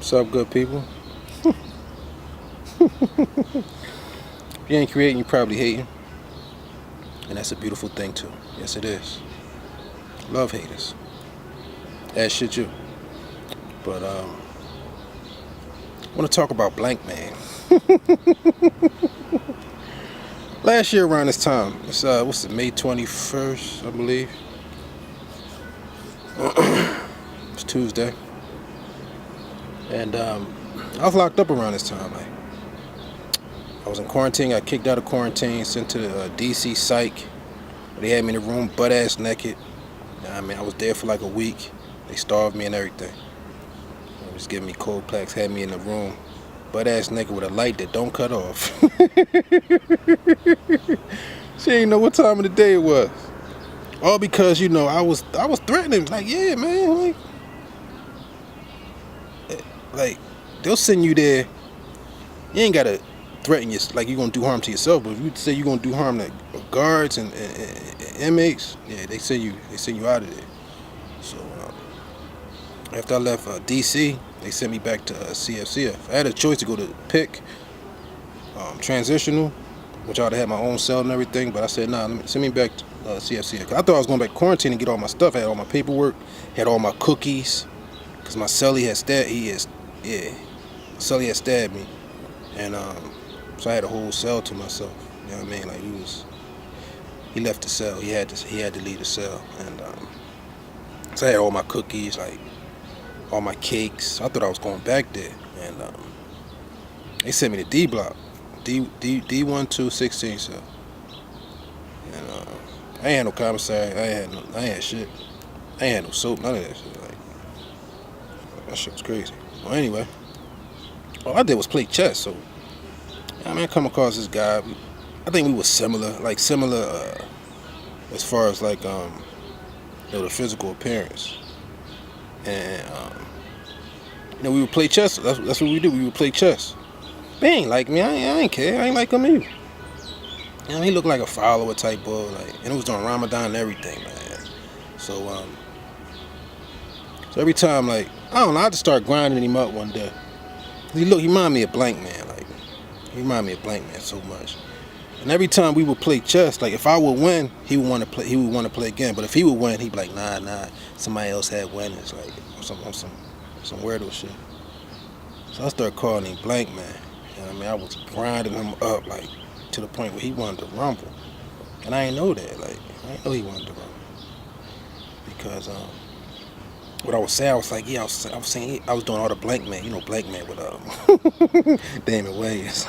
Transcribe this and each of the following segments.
What's up, good people? If you ain't creating, you probably hating. And that's a beautiful thing, too. Yes, it is. Love haters. As should you. But, I want to talk about Blankman. Last year around this time, it's, what's it, May 21st, I believe. It's Tuesday. And, I was locked up around this time. Like, I was in quarantine, got kicked out of quarantine, sent to the DC psych. They had me in the room butt-ass naked. I mean, I was there for like a week. They starved me and everything. They was giving me cold packs, had me in the room butt-ass naked with a light that don't cut off. She didn't know what time of the day it was. All because, you know, I was threatening. Like, yeah, man. Like they'll send you there. You ain't got to threaten you like you're gonna do harm to yourself, but if you say you're gonna do harm to guards and inmates, yeah, they send you out of there. So after I left DC, they sent me back to CFCF. I had a choice to go to PIC, transitional, which I would have had my own cell and everything, but I said nah, send me back to CFCF. I thought I was going back to quarantine and get all my stuff. I had all my paperwork, had all my cookies, cause my cellie had cellie had stabbed me, and so I had a whole cell to myself. You know what I mean? Like he left the cell. He had to leave the cell, and so I had all my cookies, like all my cakes. I thought I was going back there, and they sent me to D block, D1216 cell, and I ain't had no commissary. I ain't had shit. I ain't had no soap. None of that shit. Like that shit was crazy. Well, anyway, all I did was play chess. So. I mean, I come across this guy. I think we were similar as far as like the physical appearance, and we would play chess. That's what we do. We would play chess. They ain't like me. I ain't care. I ain't like him either. You know, he looked like a follower type boy, like, and it was during Ramadan and everything, man. So every time, like, I don't know, I just started grinding him up one day. He reminded me of Blankman, like. He reminded me of Blankman so much. And every time we would play chess, like if I would win, he would want to play. He would want to play again. But if he would win, he'd be like, nah. Somebody else had winners, like some weirdo shit. So I started calling him Blankman. You know what I mean? I was grinding him up like to the point where he wanted to rumble, and I didn't know that. Like I didn't know he wanted to rumble because what I was saying, I was like, yeah, I was saying, I was doing all the Blankman, Blankman with Damon Wayans.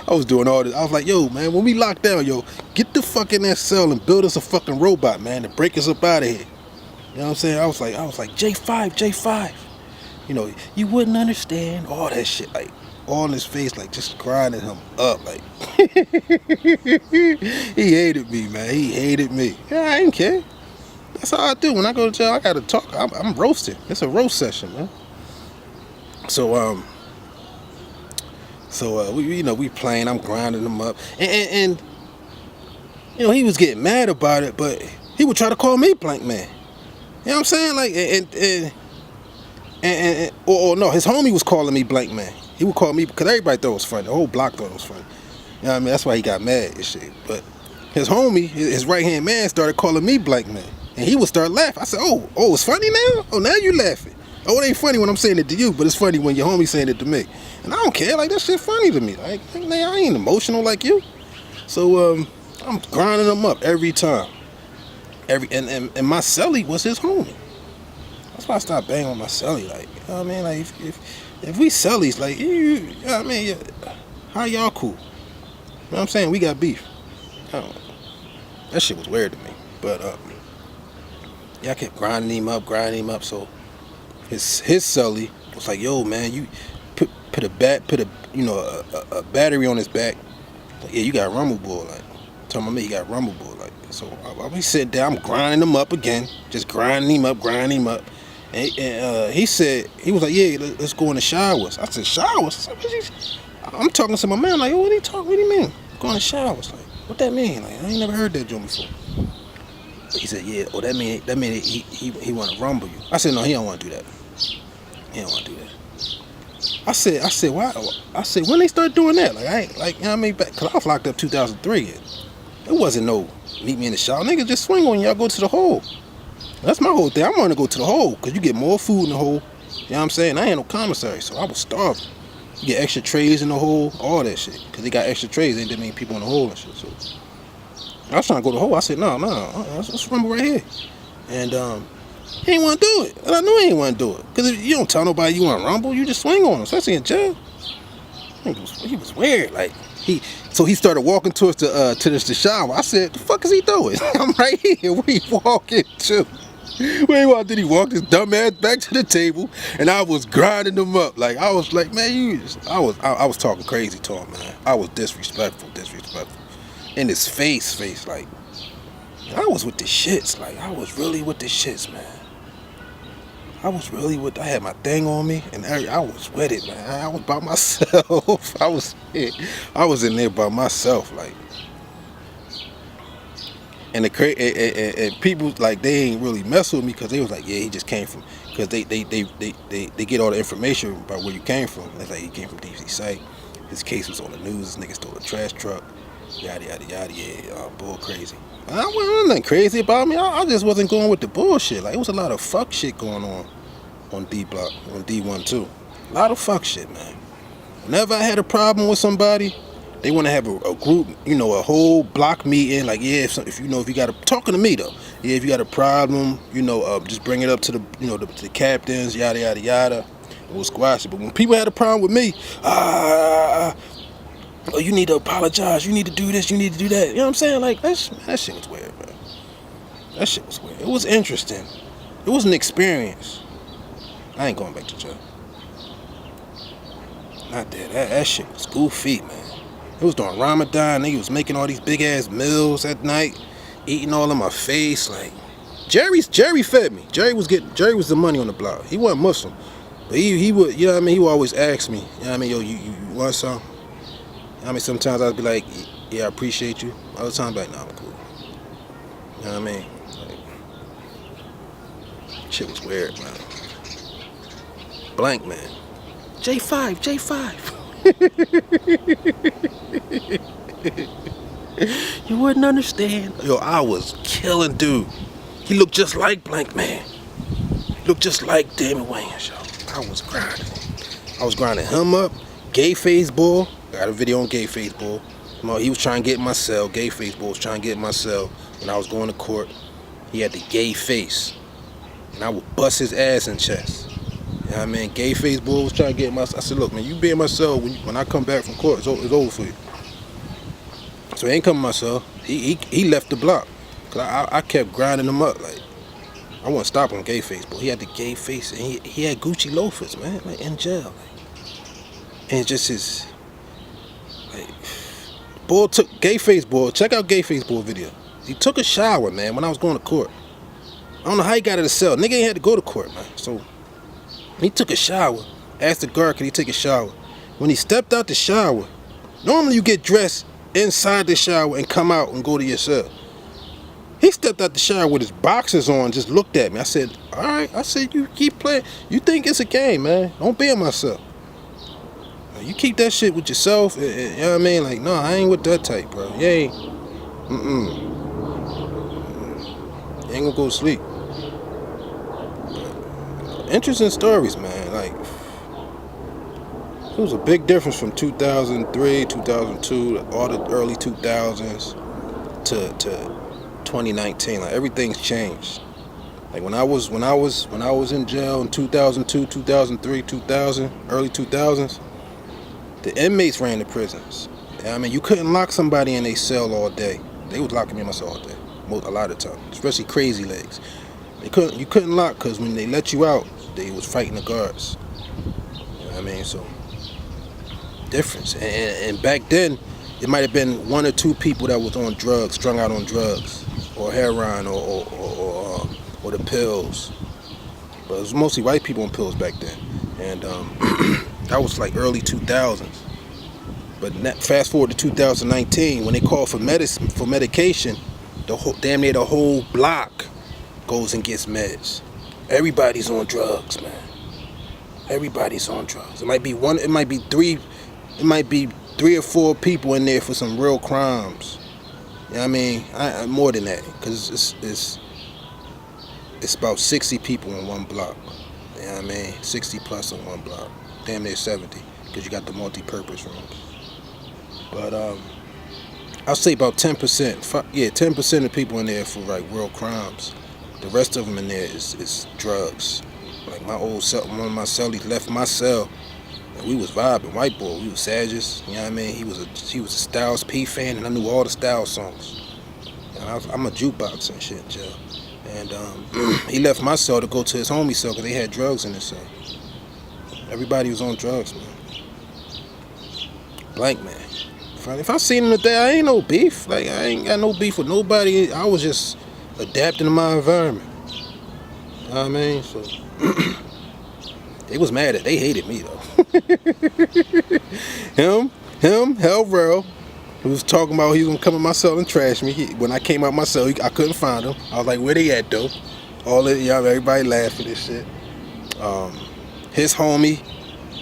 I was doing all this. I was like, yo, man, when we lock down, get the fuck in that cell and build us a fucking robot, man, to break us up out of here. You know what I'm saying? I was like, J5. You wouldn't understand all that shit, like all in his face, like just grinding him up, like he hated me, man. He hated me. Yeah, I didn't care. That's how I do. When I go to jail, I gotta talk. I'm roasting. It's a roast session, man. So we playing. I'm grinding him up, and he was getting mad about it, but he would try to call me Blankman. You know what I'm saying? Like, or no, his homie was calling me Blankman. He would call me because everybody thought it was funny. The whole block thought it was funny. You know what I mean? That's why he got mad and shit. But his homie, his right hand man, started calling me Blankman. And he would start laughing. I said, oh, it's funny now? Oh, now you laughing. Oh, it ain't funny when I'm saying it to you, but it's funny when your homie saying it to me. And I don't care. Like, that shit funny to me. Like, man, I ain't emotional like you. So, I'm grinding him up every time. And my cellie was his homie. That's why I stopped banging on my cellie. Like, you know what I mean? Like, if we cellies, like, you know what I mean? How y'all cool? You know what I'm saying? We got beef. That shit was weird to me. But, yeah, I kept grinding him up. So his cellie was like, "Yo, man, you put a battery on his back. Like, yeah, you got rumble bull. Like, telling me he got rumble bull. Like, so I be sitting there, I'm grinding him up again, just grinding him up. And he said, he was like, yeah, let's go in the showers. I said, showers? I'm talking to my man, like, what do you mean? Go in the showers? Like, what that mean? Like, I ain't never heard that joke before. He said, yeah, that mean he want to rumble you. I said, no, he don't want to do that. He don't want to do that. I said, why? I said, when they start doing that? Like, I ain't, like, you know what I mean? Because I was locked up 2003. It wasn't no meet me in the shower. Niggas just swing on y'all, go to the hole. That's my whole thing. I want to go to the hole because you get more food in the hole. You know what I'm saying? I ain't no commissary, so I was starving. You get extra trays in the hole, all that shit. Because they got extra trays, ain't that many people in the hole and shit. So I was trying to go to the hole. I said, no, let's rumble right here. And he ain't want to do it. And I knew he ain't want to do it. Because if you don't tell nobody you want to rumble, you just swing on him, especially in jail. He was weird. Like, so he started walking towards the shower. I said, the fuck is he doing? I'm right here. Where he walking to? Did he walk this dumbass back to the table? And I was grinding him up. Like, I was like, man, I was talking crazy to him, man. I was disrespectful. In his face, like, I was with the shits. Like, I was really with the shits, man. I had my thing on me, and I was with it, man. I was by myself. I was in there by myself, like. And and people, like, they ain't really mess with me because they was like, yeah, he just came from, because they get all the information about where you came from. It's like, he came from DC site. His case was on the news. This nigga stole a trash truck. Yada yada yada. Yeah, bull crazy. I wasn't nothing crazy about me. I just wasn't going with the bullshit. Like, it was a lot of fuck shit going on D block, on D1 too. A lot of fuck shit, man. Whenever I had a problem with somebody, they want to have a group, you know, a whole block meeting. Like, yeah, if you got talking to me though. Yeah, if you got a problem, you know, just bring it up to the captains, yada yada yada. We'll squash it. But when people had a problem with me, oh, you need to apologize. You need to do this. You need to do that. You know what I'm saying? Like, that shit was weird, man. That shit was weird. It was interesting. It was an experience. I ain't going back to jail. Not that. That shit was goofy, man. It was during Ramadan. Nigga was making all these big ass meals at night, eating all in my face. Like, Jerry fed me. Jerry was the money on the block. He wasn't Muslim, but he would, you know what I mean. He would always ask me, you know what I mean, yo, you want some? You know what I mean, sometimes I'd be like, yeah, I appreciate you. Other times, like, nah, I'm cool. You know what I mean? Like, shit was weird, man. Blankman. J5. You wouldn't understand. Yo, I was killing dude. He looked just like Blankman. He looked just like Damon Wayans, yo. I was grinding him up. Gay Face Bull. Got a video on Gay Face Bull. He was trying to get in my cell. Gay Face Bull was trying to get in my cell when I was going to court. He had the gay face. And I would bust his ass in chest. You know what I mean? Gay Face Bull was trying to get in my cell. I said, look, man, you be in my cell when I come back from court. It's over for you. So he ain't come to my cell. He left the block. Cause I kept grinding him up. Like, I wasn't stopping on Gay Face Bull. He had the gay face, and he had Gucci loafers, man, like, in jail. Like, and just his, like, Bull took Gay Face Bull. Check out Gay Face Bull video. He took a shower, man, when I was going to court. I don't know how he got out of the cell. Nigga ain't had to go to court, man. So he took a shower. Asked the guard, could he take a shower? When he stepped out the shower, normally you get dressed inside the shower and come out and go to your cell. He stepped out the shower with his boxers on, just looked at me. I said, all right. I said, you keep playing. You think it's a game, man. Don't be in my cell. You keep that shit with yourself. You know what I mean? Like, no, I ain't with that type, bro. You ain't. You ain't gonna go to sleep. Interesting stories, man. Like, it was a big difference from 2003, 2002, all the early 2000s to 2019. Like, everything's changed. Like, when I was in jail in 2002, 2003, 2000, early 2000s, the inmates ran the prisons. I mean, you couldn't lock somebody in a cell all day. They was locking me in my cell all day, a lot of the time, especially crazy legs. You couldn't lock, because when they let you out, they was fighting the guards. You know what I mean? So, difference. And back then, it might have been one or two people that was on drugs, strung out on drugs, or heroin, or the pills. But it was mostly white people on pills back then. And that was like early 2000s. But fast forward to 2019, when they call for medication, damn near the whole block goes and gets meds. Everybody's on drugs, man. Everybody's on drugs. It might be one. It might be three. It might be 3 or 4 people in there for some real crimes. You know what I mean? More than that, because it's about 60 people in one block. You know what I mean? 60 plus on one block. Damn near 70, because you got the multi-purpose rooms. But I'll say about 10%. Yeah, 10% of people in there for like real crimes. The rest of them in there is drugs. Like my old cell, one of my cellies left my cell, and we was vibing, white boy. We was Sages. You know what I mean? He was a Styles P fan, and I knew all the Styles songs. And I'm a jukebox and shit, Joe. And he left my cell to go to his homie cell because they had drugs in his cell. Everybody was on drugs, man. Blankman. If I seen him today, I ain't no beef. Like, I ain't got no beef with nobody. I was just adapting to my environment. You know what I mean? So they was mad they hated me though. him, Hell Real, who was talking about he was gonna come in my cell and trash me. When I came out my cell, I couldn't find him. I was like, where they at though? All of y'all, everybody laughing and shit. His homie,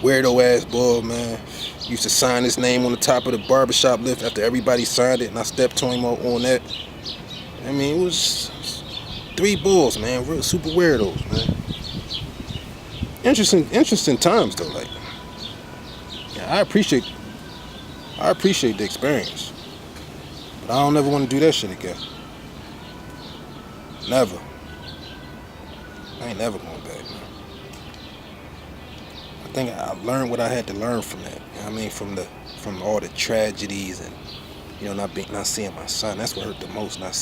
weirdo ass boy, man, used to sign his name on the top of the barbershop lift after everybody signed it, and I stepped on him on that. I mean, it was 3 bulls, man, real super weirdos, man. Interesting times though. Like, yeah, I appreciate the experience, but I don't ever want to do that shit again. Never. I ain't never going back, man. I think I learned what I had to learn from that. You know what I mean, from all the tragedies and not seeing my son. That's what hurt the most. Not